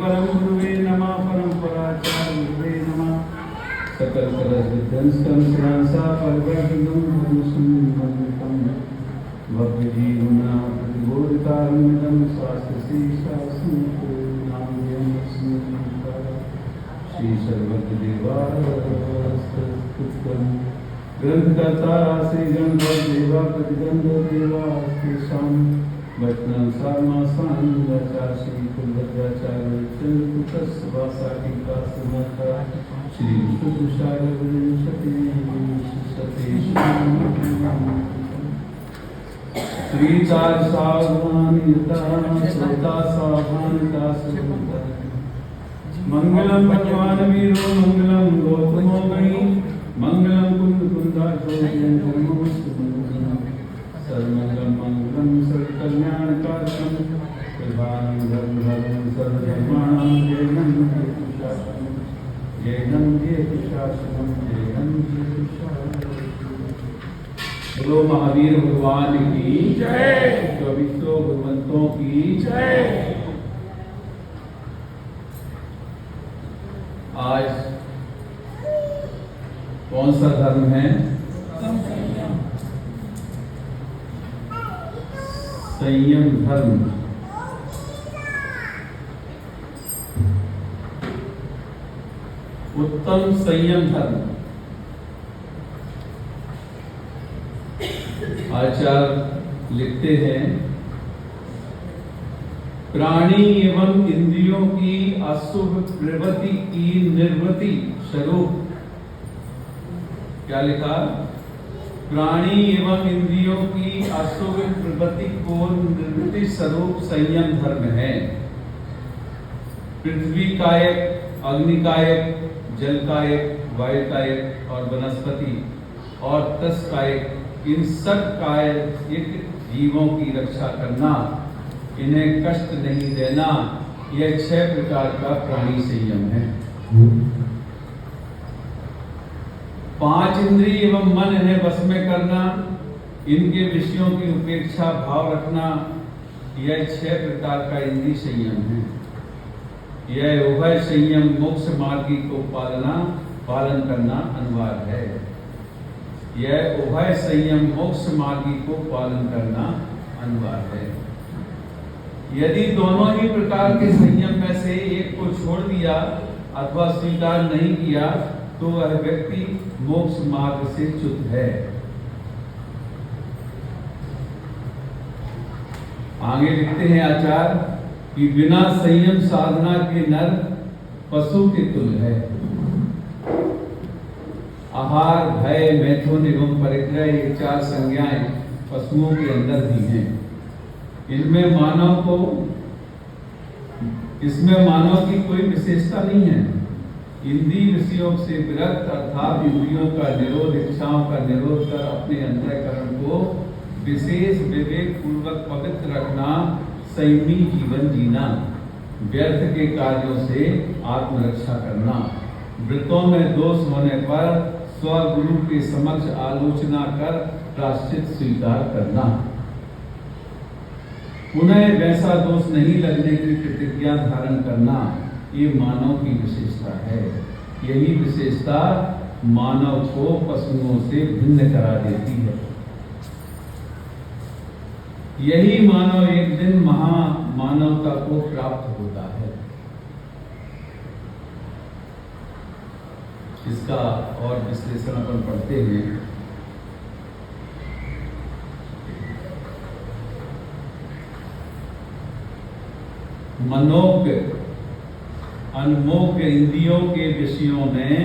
परम गुरुवे नमः परंपराचार्य गुरुवे नमः सकल कलश विध्वंस कंसरांसा परवर्तनम धनुषं भव्य जीवना प्रतिबोधकारणम शास्त्र से शासन नाम श्री सर्वज्ञ देवास्तुत्यं ग्रंथकर्ता श्री गणपति देवा प्रतिगंध देवा तेषां वचनं सामासांगाचार्य कुलभद्राचार्य चंद्रकुटस्वासाटिका समर्था श्री सुदुषारविंशति श्री चार सावधानता श्रोता सावधानता मंगलम भगवान वीरो मंगलम गौतमो गणी मंगलम कुंद कुंदाचो सर्वमंगलम मंगलम सर्वकल्याणकारकम प्रभावं सर्वधर्माणां जयनं जयशासनं बोलो महावीर भगवान की जय, 2400 भगवंतों की जय। आज कौन सा धर्म है? संयम धर्म। उत्तम संयम धर्म। आचार्य लिखते हैं, प्राणी एवं इंद्रियों की अशुभ प्रवृत्ति की निर्वृत्ति स्वरूप। क्या लिखा? प्राणी एवं इंद्रियों की अशुभ प्रवृत्ति को निवृत्ति स्वरूप संयम धर्म है। पृथ्वी कायक, अग्नि कायक, जल कायक, वायु कायक और वनस्पति और तस कायक, इन सब कायिक जीवों की रक्षा करना, इन्हें कष्ट नहीं देना, यह 6 प्रकार का प्राणी संयम है। 5 इंद्रिय एवं मन इन्हें वश में करना, इनके विषयों की उपेक्षा भाव रखना, यह 6 प्रकार का इंद्रिय संयम है। यह उभय संयम मोक्ष मार्गी को पालन करना अनिवार्य है। यह उभय संयम मोक्ष मार्गी को पालन करना अनिवार्य है। यदि दोनों ही प्रकार के संयम में से एक को छोड़ दिया अथवा स्वीकार नहीं किया तो वह व्यक्ति मोक्ष मार्ग से च्युत है। आगे लिखते हैं आचार्य कि बिना संयम साधना के नर पशु के तुल्य है। आहार, भय, मैथुन एवं परिग्रह, ये 4 संज्ञाएं पशुओं के अंदर भी हैं। इसमें मानव की कोई विशेषता नहीं है। इंद्रिय विषयों से विरक्त अर्थात इंद्रियों का निरोध, इच्छाओं का निरोध कर अपने अंतःकरण को विशेष विवेक पूर्वक पवित्र रखना, संयमी जीवन जीना, व्यर्थ के कार्यों से आत्मरक्षा करना, व्रतों में दोष होने पर स्वगुरु के समक्ष आलोचना कर प्रायश्चित स्वीकार करना, उन्हें वैसा दोष नहीं लगने की प्रतिज्ञा धारण करना, ये मानव की विशेषता है। यही विशेषता मानव को पशुओं से भिन्न करा देती है। यही मानव एक दिन महामानवता को प्राप्त होता है। इसका और विश्लेषण अपन पढ़ते हैं। मनोज्ञ अनमोज्ञ इंद्रियों के विषयों में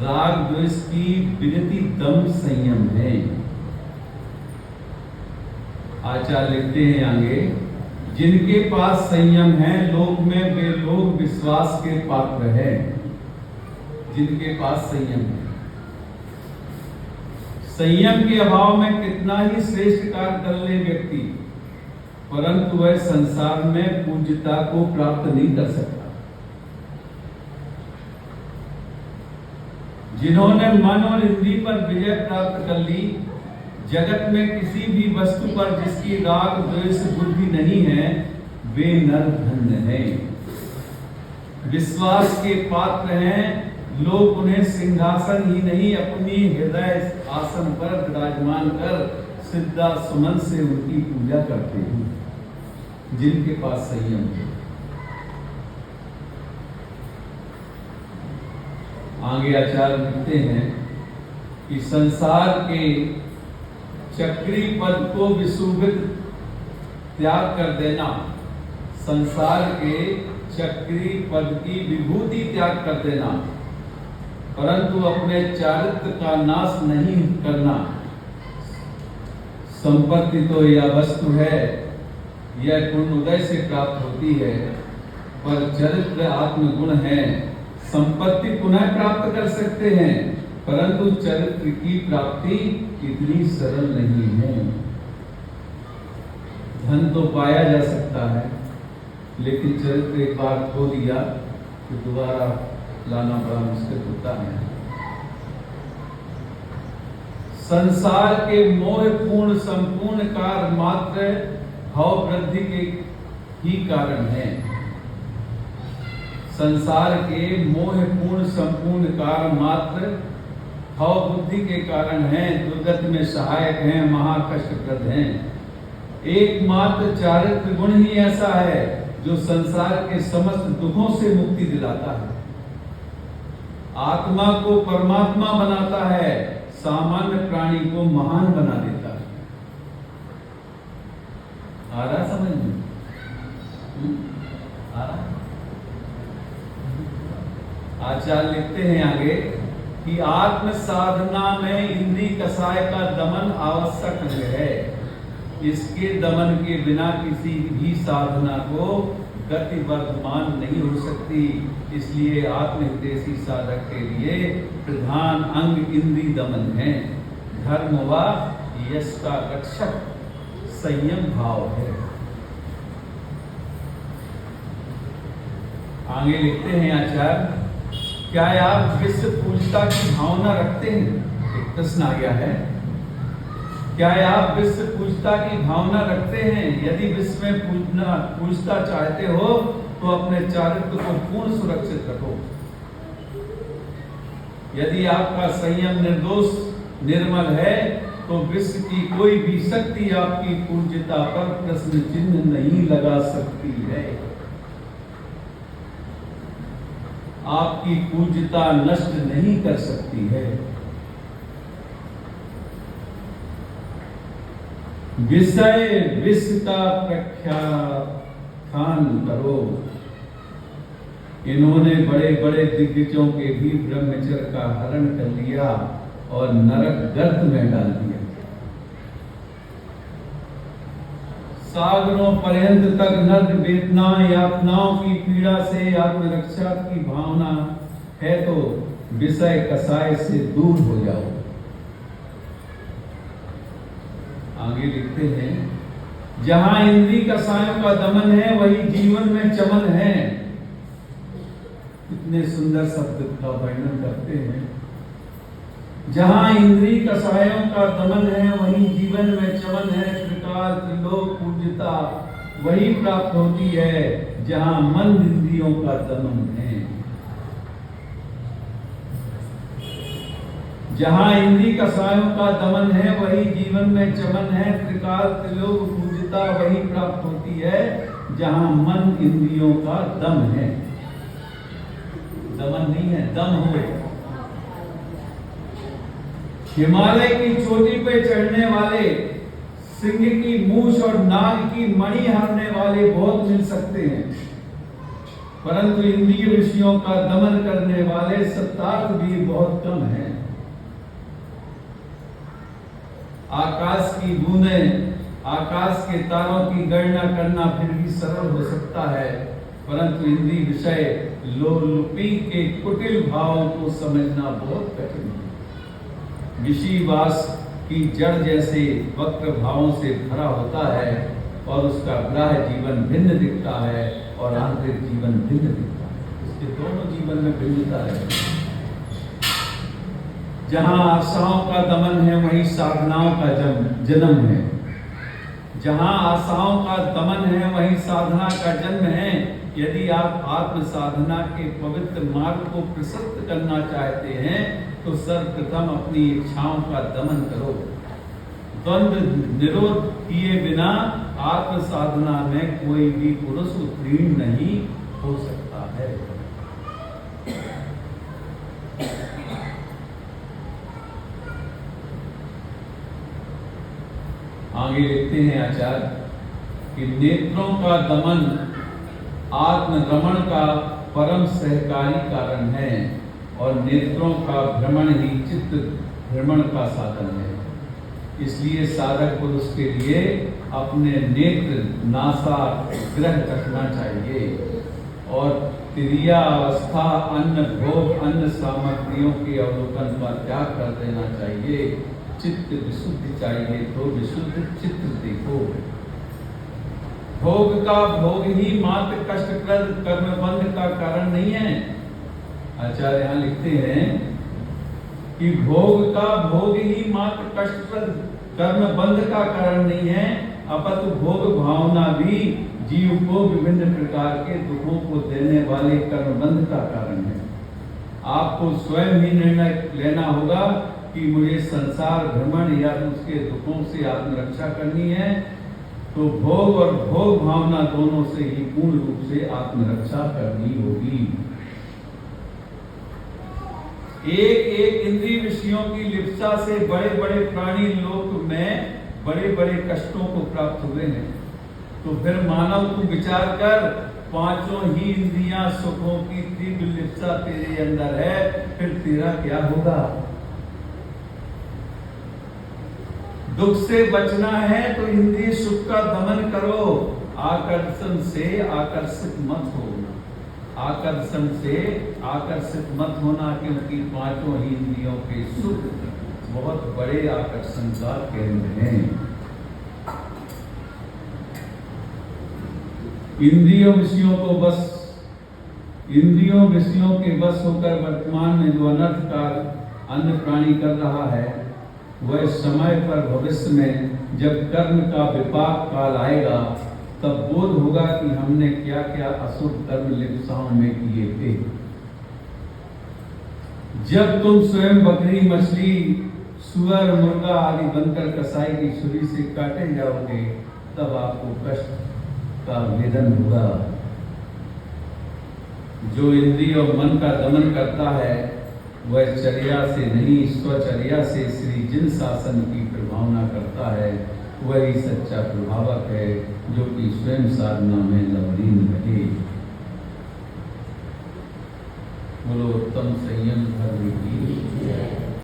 राग द्वेष की विरति दम संयम है। आचार्य लिखते हैं आगे, जिनके पास संयम है लोक में वे लोग विश्वास के पात्र हैं। जिनके पास संयम है, संयम के अभाव में कितना ही श्रेष्ठ कार्य कर ले व्यक्ति, परंतु वह संसार में पूज्यता को प्राप्त नहीं कर सकता। जिन्होंने मन और इंद्रिय पर विजय प्राप्त कर ली, जगत में किसी भी वस्तु पर जिसकी राग द्वेष बुद्धि नहीं है, वे नर धन्य हैं। विश्वास के पात्र हैं। लोग उन्हें सिंहासन ही नहीं अपनी हृदय आसन पर विराजमान कर सिद्धा सुमन से उनकी पूजा करते हैं जिनके पास संयम है। आगे आचार्य लिखते हैं कि संसार के चक्री पद को विशुभित त्याग कर देना, संसार के चक्री पद की विभूति त्याग कर देना, परंतु अपने चारित्र का नाश नहीं करना। संपत्ति तो यह वस्तु है, यह गुण उदय से प्राप्त होती है, पर चरित्र आत्मगुण है। संपत्ति पुनः प्राप्त कर सकते हैं, परंतु चरित्र की प्राप्ति इतनी सरल नहीं है। धन तो पाया जा सकता है, लेकिन चरित्र एक बार खो दिया तो दोबारा लाना बड़ा मुश्किल होता है। संसार के मोहपूर्ण संपूर्ण कार्य मात्र भाव वृद्धि के ही कारण है। संसार के मोहपूर्ण संपूर्ण कार्य मात्र भाव बुद्धि के कारण हैं, दुर्गति में सहायक हैं, महाकष्टप्रद हैं। एकमात्र चारित्र गुण ही ऐसा है जो संसार के समस्त दुखों से मुक्ति दिलाता है, आत्मा को परमात्मा बनाता है, सामान्य प्राणी को महान बना देता है। आ रहा समझ में? आ रहा? आचार्य लिखते हैं आगे कि आत्म साधना में इंद्रिय कषाय का दमन आवश्यक है। इसके दमन के बिना किसी भी साधना को गति वर्धमान नहीं हो सकती। इसलिए आत्महितैषी साधक के लिए प्रधान अंग इंद्रिय दमन है। धर्म व यश का रक्षक संयम भाव है। आगे लिखते हैं आचार्य, क्या आप विश्व पूजता की भावना रखते हैं? एक प्रश्न आ गया है। क्या आप विश्व पूजता की भावना रखते हैं? यदि विश्व में पूजता चाहते हो तो अपने चारित्र को पूर्ण सुरक्षित रखो। यदि आपका संयम निर्दोष निर्मल है तो विश्व की कोई भी शक्ति आपकी पूज्यता पर प्रश्न चिन्ह नहीं लगा सकती है। आपकी पूज्यता नष्ट नहीं कर सकती है। विषय विश्व का प्रख्यान करो। इन्होंने बड़े बड़े दिग्गजों के भी ब्रह्मचर्य का हरण कर लिया और नरक गर्त में डाल दिया। सागरों पर्यंत तक नर्क वेदना यातनाओं की पीड़ा से आत्मरक्षा की भावना है तो विषय कसाय से दूर हो जाओ। आगे लिखते हैं, जहां इंद्रिय कसायों का दमन है वही जीवन में चमन है। इतने सुंदर शब्द का वर्णन करते हैं। जहां इंद्रिय कसायों का दमन है वही जीवन में चमन है। त्रिकाल त्रिलोक पूज्यता वही प्राप्त होती है जहां मन इंद्रियों का दमन है। जहां इंद्रिय कसायों का दमन है वही जीवन में चमन है। त्रिकाल त्रिलोक पूज्यता वही प्राप्त होती है जहां मन इंद्रियों का दम है। दमन नहीं है, दम हो। हिमालय की चोटी पे चढ़ने वाले, सिंह की मूछ और नाग की मणि हारने वाले बहुत मिल सकते हैं, परंतु इंद्रिय विषयों का दमन करने वाले सत्तार्थ भी बहुत कम हैं। आकाश की बूंदें, आकाश के तारों की गणना करना फिर भी सरल हो सकता है, परंतु इंद्रिय विषय लोलुपी के कुटिल भावों को समझना बहुत कठिन है। विषयवास की जड़ जैसे वक्र भावों से भरा होता है और उसका ग्राह्य जीवन भिन्न दिखता है और आंतरिक जीवन भिन्न दिखता है। इसके दोनों जीवन में भिन्नता है। जहां आशाओं का दमन है वहीं साधनाओं का जन्म है। जहां आशाओं का दमन है वहीं साधना का जन्म है। यदि आप आत्म साधना के पवित्र मार्ग को प्रशस्त करना चाहते हैं तो सर्वप्रथम अपनी इच्छाओं का दमन करो। द्वंद्व निरोध किए बिना आत्म साधना में कोई भी पुरुष उत्तीर्ण नहीं हो सकता है। आगे लिखते हैं आचार्य कि नेत्रों का दमन आत्मरमण का परम सहकारी कारण है और नेत्रों का भ्रमण ही चित्त भ्रमण का साधन है। इसलिए साधक पुरुष के लिए अपने नेत्र नासा ग्रह रखना चाहिए और त्रिया अवस्था अन्न भोग अन्न सामग्रियों के अवलोकन पर त्याग कर देना चाहिए। चित्त विशुद्ध चाहिए तो विशुद्ध चित्र देखो। भोग का भोग ही मात्र कष्टप्रद कर्मबंध का कारण नहीं है। आचार्य यहाँ लिखते हैं कि भोग का भोग ही मात्र कष्टप्रद कर्मबंध का कारण नहीं है, अपितु भोग भावना भी जीव को विभिन्न प्रकार के दुखों को देने वाले कर्मबंध का कारण है। आपको स्वयं ही निर्णय लेना होगा कि मुझे संसार भ्रमण या उसके दुखों से आत्मरक्षा करनी है, तो भोग और भोग भावना दोनों से ही पूर्ण रूप से आत्मरक्षा करनी होगी। एक एक इंद्रिय विषयों की लिप्सा से बड़े बड़े प्राणी लोक में बड़े बड़े कष्टों को प्राप्त हुए हैं। तो फिर मानव तू विचार कर, पांचों ही इंद्रियां सुखों की तीव्र लिप्सा तेरे अंदर है, फिर तेरा क्या होगा? दुख से बचना है तो इंद्रिय सुख का दमन करो। आकर्षण से आकर्षित मत हो, आकर्षण से आकर्षित मत होना, क्योंकि पांचों ही इंद्रियों के सुख बहुत बड़े आकर्षण का केंद्र हैं। इंद्रियों विषयों के बस होकर वर्तमान में जो अनर्थ का अन्य प्राणी कर रहा है, वह समय पर भविष्य में जब कर्म का विपाक काल आएगा तब बोध होगा कि हमने क्या क्या अशुभ कर्म लिप्साओं में किए थे। जब तुम स्वयं बकरी मछली सुअर मुर्गा आदि बनकर कसाई की छुरी से काटे जाओगे तब आपको कष्ट का वेदन होगा। जो इंद्रिय और मन का दमन करता है वह चर्या से नहीं स्वचर्या से श्री जिन शासन की प्रभावना करता है, वही सच्चा प्रभावक है जो कि स्वयं साधना में लवलीन रहे। बोलो उत्तम संयम धर्म की